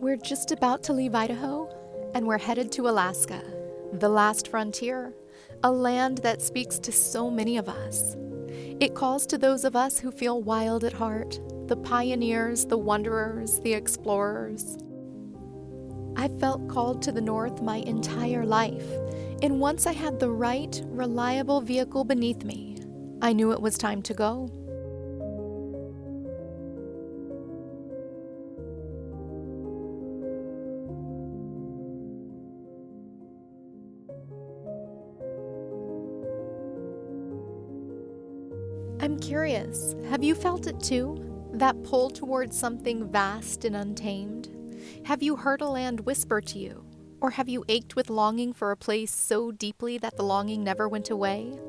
We're just about to leave Idaho, and we're headed to Alaska, the last frontier, a land that speaks to so many of us. It calls to those of us who feel wild at heart, the pioneers, the wanderers, the explorers. I've felt called to the north my entire life, and once I had the right, reliable vehicle beneath me, I knew it was time to go. I'm curious, have you felt it too? That pull towards something vast and untamed? Have you heard a land whisper to you? Or have you ached with longing for a place so deeply that the longing never went away?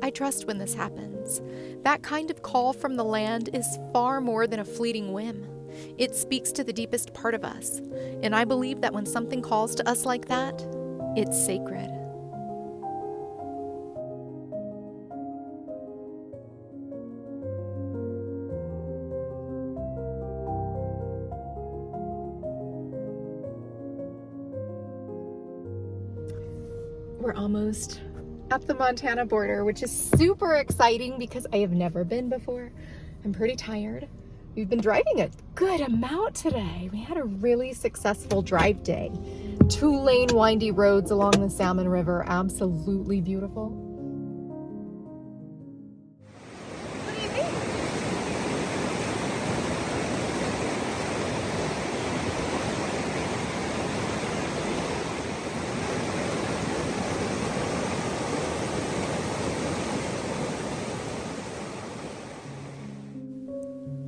I trust when this happens. That kind of call from the land is far more than a fleeting whim. It speaks to the deepest part of us, and I believe that when something calls to us like that, it's sacred. We're almost at the Montana border, which is super exciting because I have never been before. I'm pretty tired. We've been driving a good amount today. We had a really successful drive day. 2-lane windy roads along the Salmon River, absolutely beautiful. What do you think?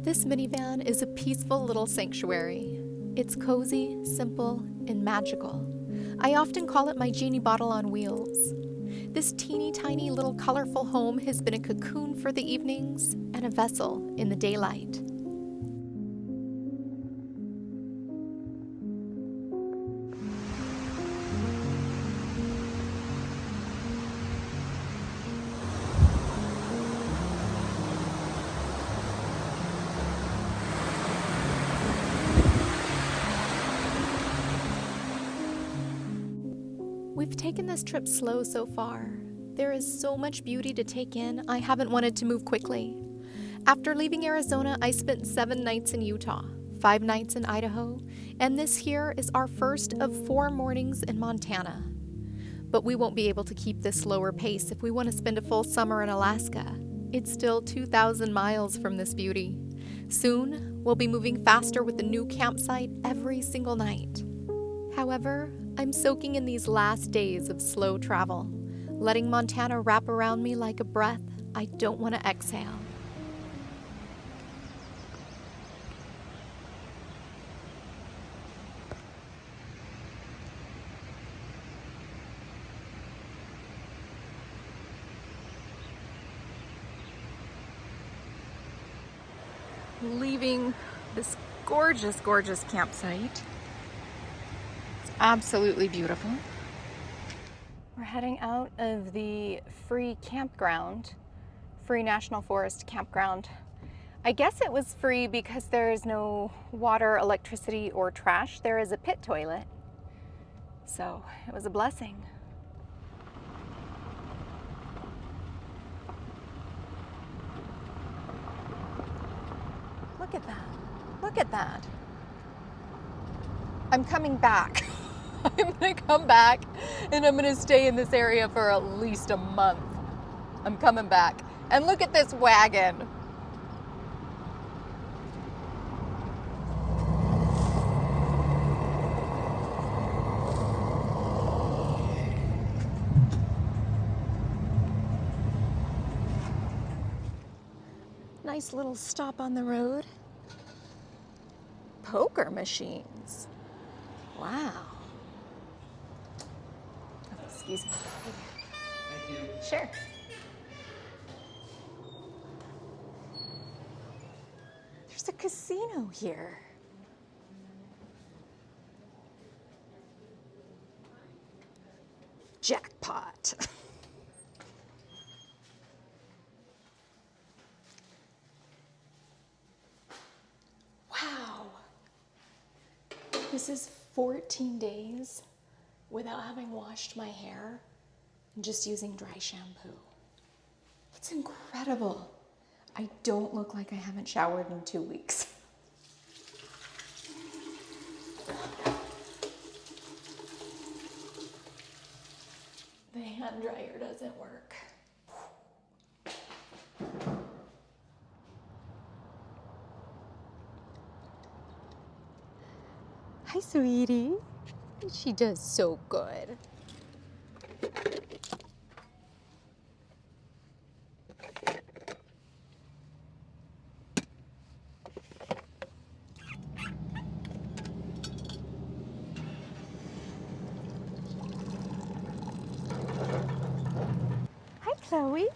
This minivan is a peaceful little sanctuary. It's cozy, simple, and magical. I often call it my genie bottle on wheels. This teeny tiny little colorful home has been a cocoon for the evenings and a vessel in the daylight. We've taken this trip slow so far. There is so much beauty to take in, I haven't wanted to move quickly. After leaving Arizona, I spent 7 nights in Utah, 5 nights in Idaho, and this here is our first of 4 mornings in Montana. But we won't be able to keep this slower pace if we want to spend a full summer in Alaska. It's still 2,000 miles from this beauty. Soon, we'll be moving faster with a new campsite every single night. However, I'm soaking in these last days of slow travel, letting Montana wrap around me like a breath I don't want to exhale. Leaving this gorgeous, gorgeous campsite. Absolutely beautiful. We're heading out of the free campground, free National Forest campground. I guess it was free because there is no water, electricity, or trash. There is a pit toilet, so it was a blessing. Look at that. Look at that. I'm coming back. I'm gonna come back and I'm gonna stay in this area for at least a month. I'm coming back. And look at this wagon. Nice little stop on the road. Poker machines. Wow. Oh, excuse me. Thank you. Sure. There's a casino here. Jackpot. Wow. This is 14 days without having washed my hair and just using dry shampoo. It's incredible. I don't look like I haven't showered in 2 weeks. The hand dryer doesn't work. Hi, sweetie. She does so good. Hi, Chloe.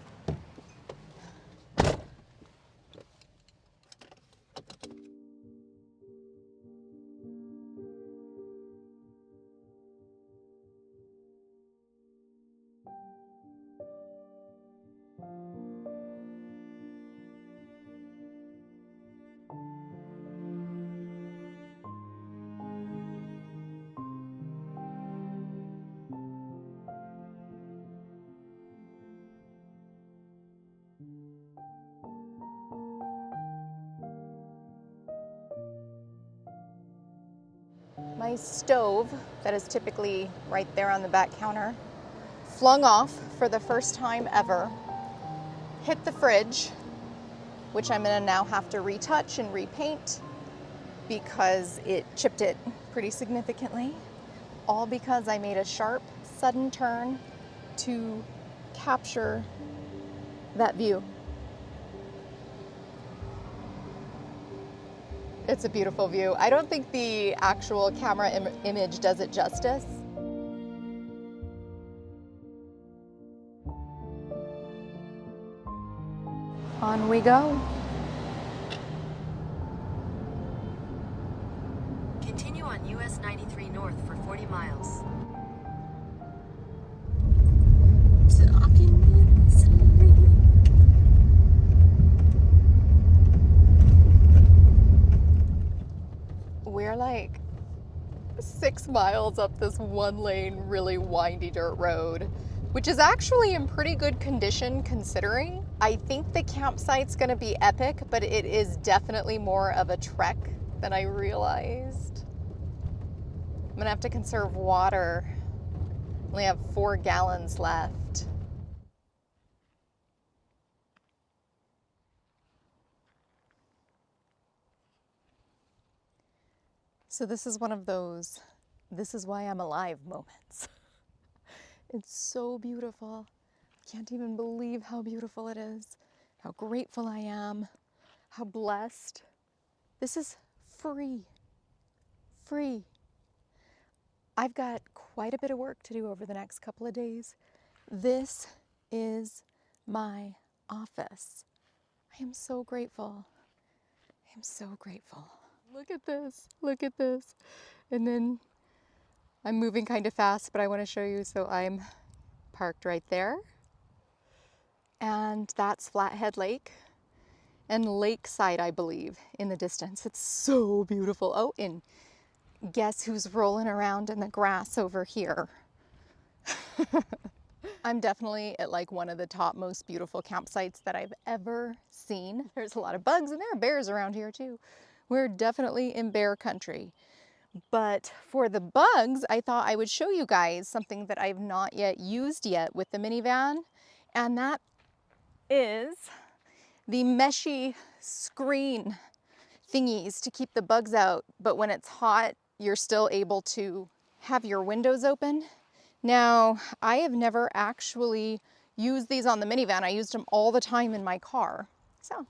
My stove, that is typically right there on the back counter, flung off for the first time ever, hit the fridge, which I'm gonna now have to retouch and repaint because it chipped it pretty significantly, all because I made a sharp, sudden turn to capture that view. It's a beautiful view. I don't think the actual camera image does it justice. On we go. Continue on US 93 north for 40 miles. We're like 6 miles up this one lane, really windy dirt road, which is actually in pretty good condition considering. I think the campsite's gonna be epic, but it is definitely more of a trek than I realized. I'm gonna have to conserve water. Only have 4 gallons left. So this is one of those, this is why I'm alive moments. It's so beautiful. I can't even believe how beautiful it is, how grateful I am, how blessed. This is free. Free. I've got quite a bit of work to do over the next couple of days. This is my office. I am so grateful. I am so grateful. Look at this, look at this. And then I'm moving kind of fast, but I want to show you. So I'm parked right there. And that's Flathead Lake and Lakeside, I believe, in the distance. It's so beautiful. Oh, and guess who's rolling around in the grass over here? I'm definitely at like one of the top most beautiful campsites that I've ever seen. There's a lot of bugs and there are bears around here too. We're definitely in bear country. But for the bugs, I thought I would show you guys something that I've not yet used yet with the minivan. And that is the meshy screen thingies to keep the bugs out. But when it's hot, you're still able to have your windows open. Now, I have never actually used these on the minivan. I used them all the time in my car. So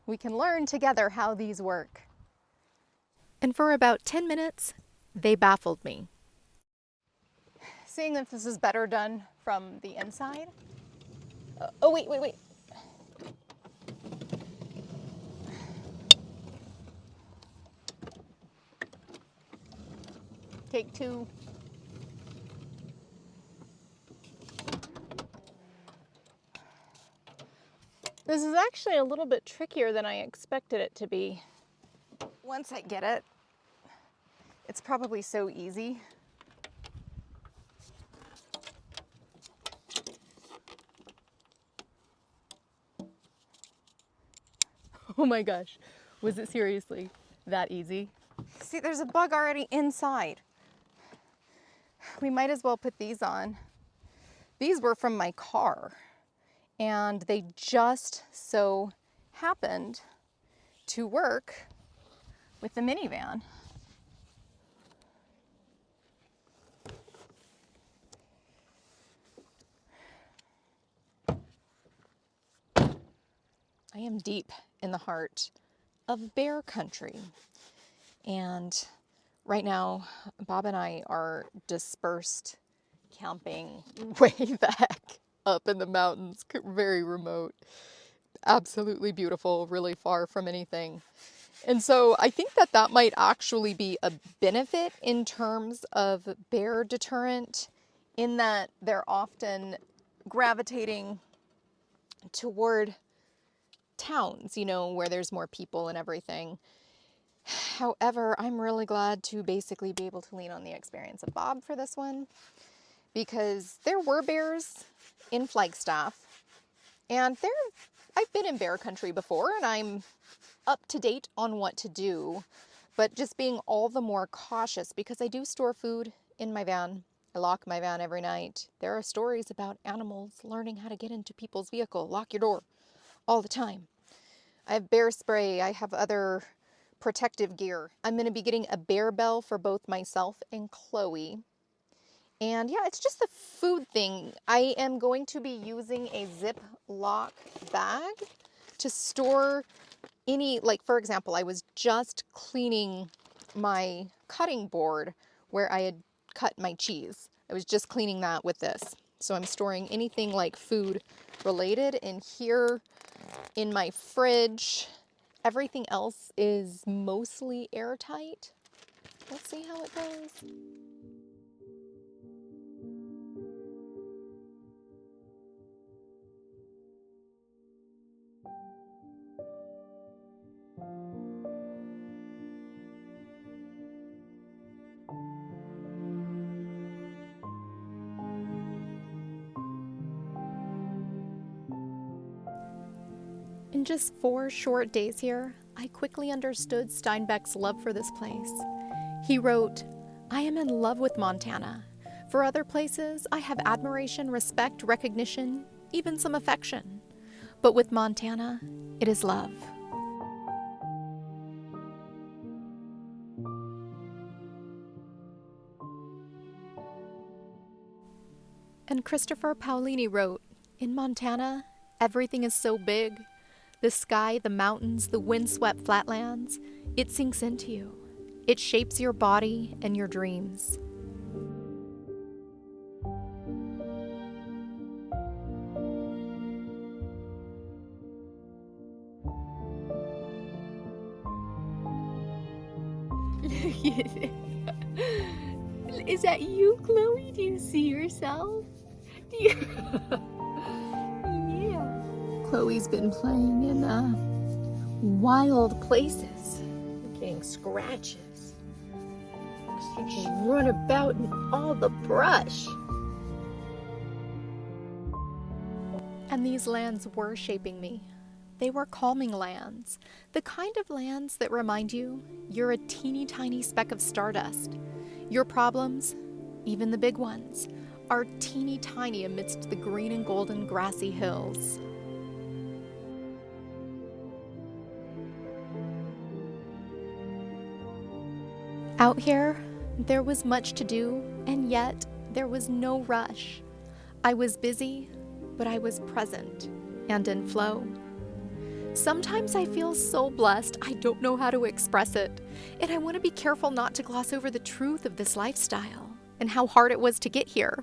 we can learn together how these work. And for about 10 minutes, they baffled me. Seeing if this is better done from the inside. Oh, wait. Take 2. This is actually a little bit trickier than I expected it to be. Once I get it It's probably so easy. Oh my gosh, was it seriously that easy? See, there's a bug already inside. We might as well put these on. These were from my car, and they just so happened to work with the minivan. I am deep in the heart of bear country. And right now, Bob and I are dispersed camping way the heck up in the mountains, very remote, absolutely beautiful, really far from anything. And so I think that that might actually be a benefit in terms of bear deterrent, in that they're often gravitating toward towns, you know, where there's more people and everything. However, I'm really glad to basically be able to lean on the experience of Bob for this one, because there were bears in Flagstaff, and I've been in bear country before, and I'm up to date on what to do, but just being all the more cautious because I do store food in my van. I lock my van every night. There are stories about animals learning how to get into people's vehicle. Lock your door all the time. I have bear spray. I have other protective gear. I'm going to be getting a bear bell for both myself and Chloe. And yeah, it's just the food thing. I am going to be using a Ziploc bag to store any, like for example, I was just cleaning my cutting board where I had cut my cheese. I was just cleaning that with this. So I'm storing anything like food related in here, in my fridge. Everything else is mostly airtight. Let's see how it goes. In just 4 short days here, I quickly understood Steinbeck's love for this place. He wrote, "I am in love with Montana. For other places, I have admiration, respect, recognition, even some affection. But with Montana, it is love." And Christopher Paolini wrote, "In Montana, everything is so big. The sky, the mountains, the windswept flatlands, it sinks into you. It shapes your body and your dreams." Is that you, Chloe? Do you see yourself? Do you... Yeah. Chloe's been playing in wild places, getting scratches. She can run about in all the brush. And these lands were shaping me. They were calming lands, the kind of lands that remind you you're a teeny tiny speck of stardust. Your problems, even the big ones, are teeny tiny amidst the green and golden grassy hills. Out here, there was much to do, and yet there was no rush. I was busy, but I was present and in flow. Sometimes I feel so blessed I don't know how to express it, and I want to be careful not to gloss over the truth of this lifestyle and how hard it was to get here.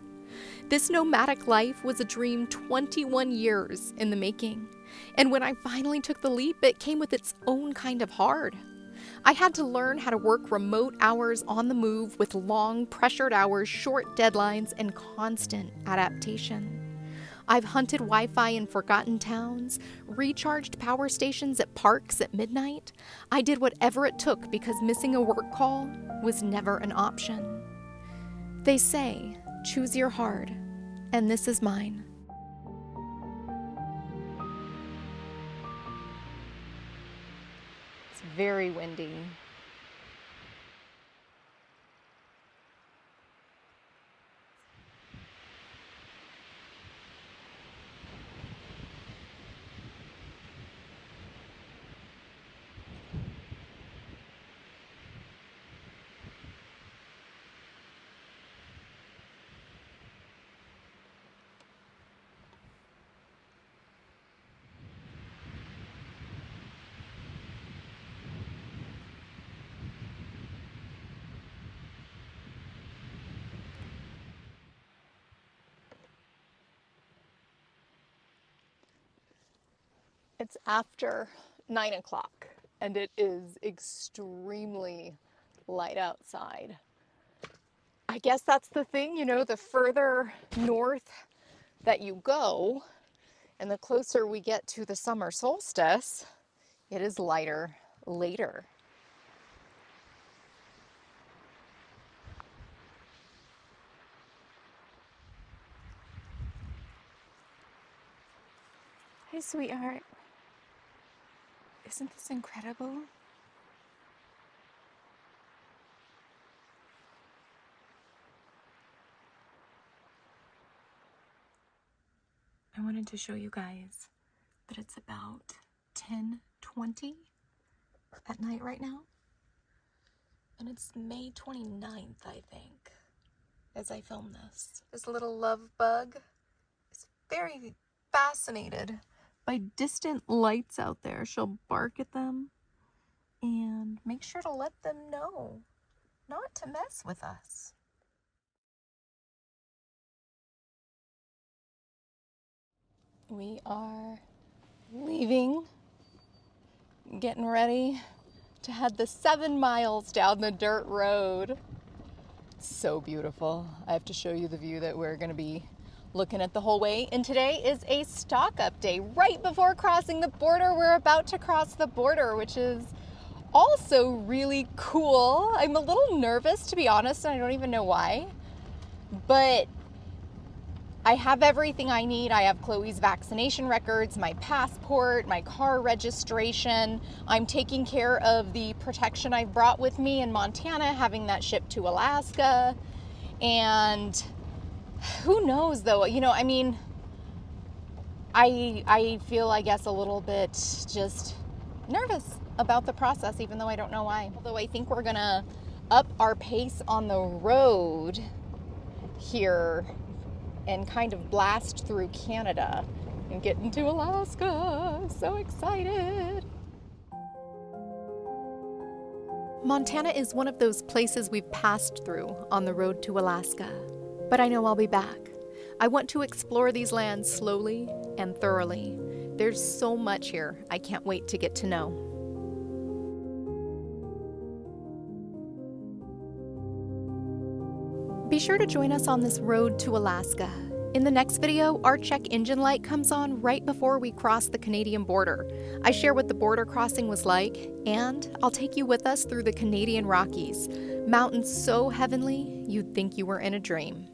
This nomadic life was a dream 21 years in the making, and when I finally took the leap, it came with its own kind of hard. I had to learn how to work remote hours on the move with long, pressured hours, short deadlines, and constant adaptation. I've hunted Wi-Fi in forgotten towns, recharged power stations at parks at midnight. I did whatever it took because missing a work call was never an option. They say, choose your hard, and this is mine. It's very windy. It's after 9 o'clock and it is extremely light outside. I guess that's the thing, you know, the further north that you go and the closer we get to the summer solstice, it is lighter later. Hey, sweetheart. Isn't this incredible? I wanted to show you guys that it's about 10:20 at night right now. And it's May 29th, I think, as I film this. This little love bug is very fascinated by distant lights out there. She'll bark at them and make sure to let them know not to mess with us. We are leaving, getting ready to head the 7 miles down the dirt road. It's so beautiful. I have to show you the view that we're going to be looking at the whole way. And today is a stock up day right before crossing the border. We're about to cross the border, which is also really cool. I'm a little nervous, to be honest, and I don't even know why. But I have everything I need. I have Chloe's vaccination records, my passport, my car registration. I'm taking care of the protection I brought with me in Montana, having that shipped to Alaska. And who knows though, you know, I mean, I feel, I guess, a little bit just nervous about the process, even though I don't know why. Although I think we're gonna up our pace on the road here and kind of blast through Canada and get into Alaska. So excited. Montana is one of those places we've passed through on the road to Alaska, but I know I'll be back. I want to explore these lands slowly and thoroughly. There's so much here I can't wait to get to know. Be sure to join us on this road to Alaska. In the next video, our check engine light comes on right before we cross the Canadian border. I share what the border crossing was like, and I'll take you with us through the Canadian Rockies, mountains so heavenly you'd think you were in a dream.